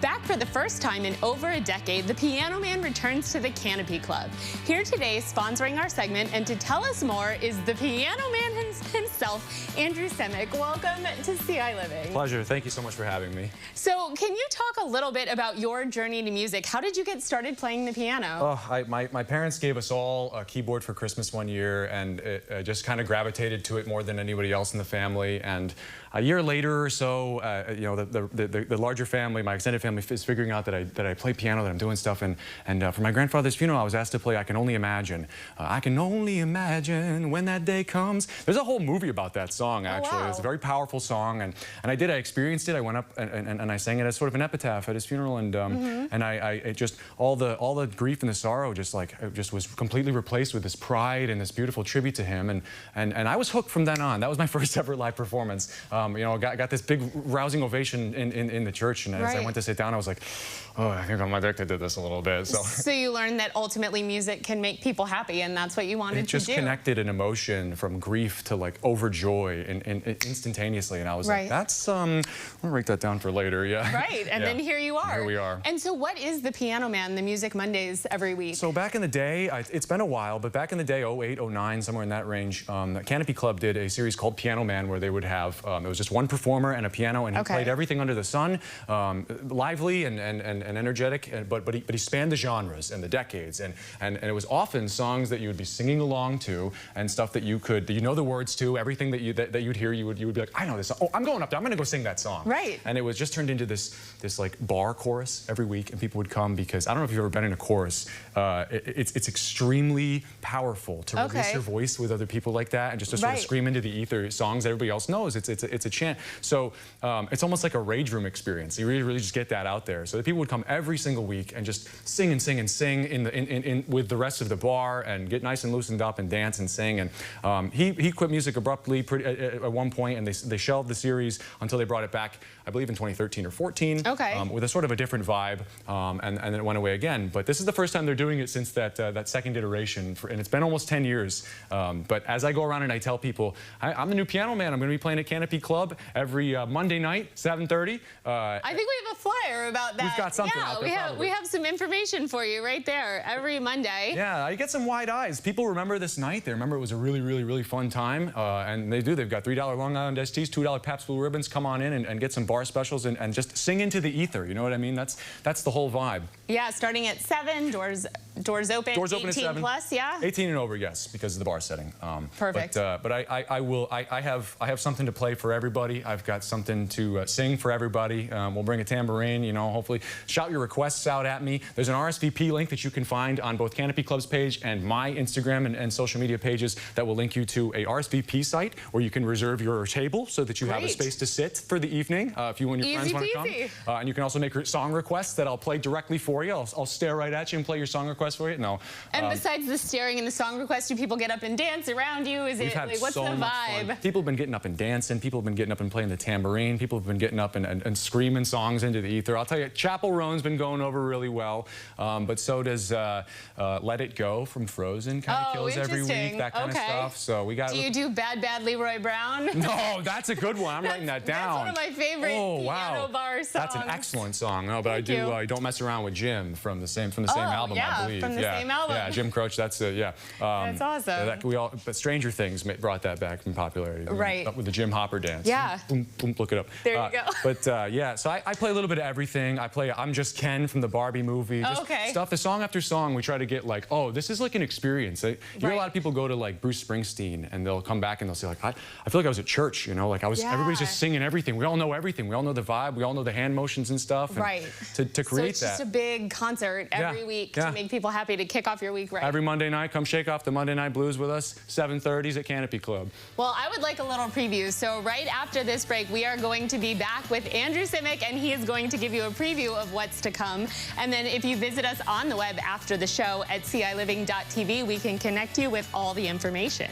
Back for the first time in over a decade, the Piano Man returns to the Canopy Club. Here today, sponsoring our segment, and to tell us more is the Piano Man himself, Andrew Simic. Welcome to ciLiving. Pleasure. Thank you so much for having me. So, can you talk a little bit about your journey to music? How did you get started playing the piano? Oh, my parents gave us all a keyboard for Christmas one year, and it just kind of gravitated to it more than anybody else in the family. And a year later or so, you know, the larger family, my extended family, is figuring out that I play piano, that I'm doing stuff. And for my grandfather's funeral, I was asked to play I Can Only Imagine. I can only imagine when that day comes. There's a whole movie about that song, actually. Oh, wow. It's a very powerful song, and I experienced it. I went up and I sang it as sort of an epitaph at his funeral, and it just all the grief and the sorrow just was completely replaced with this pride and this beautiful tribute to him, and I was hooked from then on. That was my first ever live performance. You know, got this big rousing ovation in the church, and as I went to sit down, I was like, oh, I think I'm addicted to this a little bit. So you learned that ultimately music can make people happy, and that's what you wanted to do. It just connected an emotion from grief to like overjoy and instantaneously, and I was like, that's I'm gonna write that down for later. Yeah. Right, and then here you are. Here we are. And so what is the Piano Man, the Music Mondays every week? So back in the day, it's been a while, but back in the day, 08, 09, somewhere in that range, the Canopy Club did a series called Piano Man, where they would have, it was just one performer and a piano, and he played everything under the sun, lively and energetic, but he spanned the genres and the decades, and it was often songs that you would be singing along to, and stuff that you know the words to, everything that you'd hear, you would be like, I know this song. Oh, I'm going up there, I'm gonna go sing that song. Right. And it was just turned into this like bar chorus every week, and people would come because I don't know if you've ever been in a chorus. It's extremely powerful to release your voice with other people like that, and just to sort of scream into the ether songs that everybody else knows. It's a chant. So it's almost like a rage room experience. You really just get that out there. So the people would come every single week and just sing and sing and sing with the rest of the bar, and get nice and loosened up and dance and sing. And he quit music abruptly at one point, and they shelved the series until they brought it back, I believe in 2013 or 14, with a sort of a different vibe, and then it went away again. But this is the first time they're doing it since that second iteration, and it's been almost 10 years. But as I go around and I tell people, I'm the new Piano Man. I'm going to be playing at Canopy Club every Monday night, 7:30. I think we have a flyer about that. We've got something out there. We have some information for you right there every Monday. Yeah, you get some wide eyes. People remember this night. They remember it was a really fun time, and they do. They've got $3 Long Island iced teas, $2 Pabst Blue Ribbons. Come on in and get some bar specials and just sing into the ether. You know what I mean? That's the whole vibe. Yeah, starting at 7, doors open. Doors open 18 at 7. plus, yeah. 18 and over, yes, because of the bar setting. Perfect. But I have something to play for everybody. I've got something to sing for everybody. We'll bring a tambourine. You know, hopefully shout your requests out at me. There's an RSVP link that you can find on both Canopy Club's page and my Instagram and social media pages that will link you to a RSVP site where you can reserve your table so that you have a space to sit for the evening if you and your friends want to come. And you can also make song requests that I'll play directly for you. I'll stare right at you and play your song request for you. No. And besides the staring and the song request, do people get up and dance around you? Is it like, what's the vibe? People have been getting up and dancing. People have been getting up and playing the tambourine. People have been getting up and screaming songs into the ether. I'll tell you, Chapel Roan's been going over really well, but so does Let It Go from Frozen. Kind of kills every week, that kind of stuff. So we got. Do you do Bad Bad Leroy Brown? No, that's a good one. I'm writing that down. That's one of my favorite piano bar songs. That's an excellent song. No, but I do Don't Mess Around with Jim from the same album, I believe. From the same album. Yeah, Jim Croce. That's yeah. That's awesome. But Stranger Things brought that back from popularity. Right. With the Jim Hopper dance. Yeah. Boom, boom, look it up. There you go. But yeah, so I play a little bit of everything. I play I'm Just Ken from the Barbie movie. Just stuff. The song after song, we try to get like, oh, this is like an experience. You hear a lot of people go to like Bruce Springsteen, and they'll come back and they'll say like, I feel like I was at church. You know, like everybody's just singing everything. We all know everything. We all know the vibe. We all know the hand motions and stuff. And to create so it's just a big concert every week to make people happy to kick off your week right. Every Monday night, come shake off the Monday Night Blues with us. 7:30s at Canopy Club. Well, I would like a little preview. So right after this break, we are going to be back with Andrew Simic, and he is going to give you a preview of what's to come. And then if you visit us on the web after the show at ciLiving.tv, we can connect you with all the information.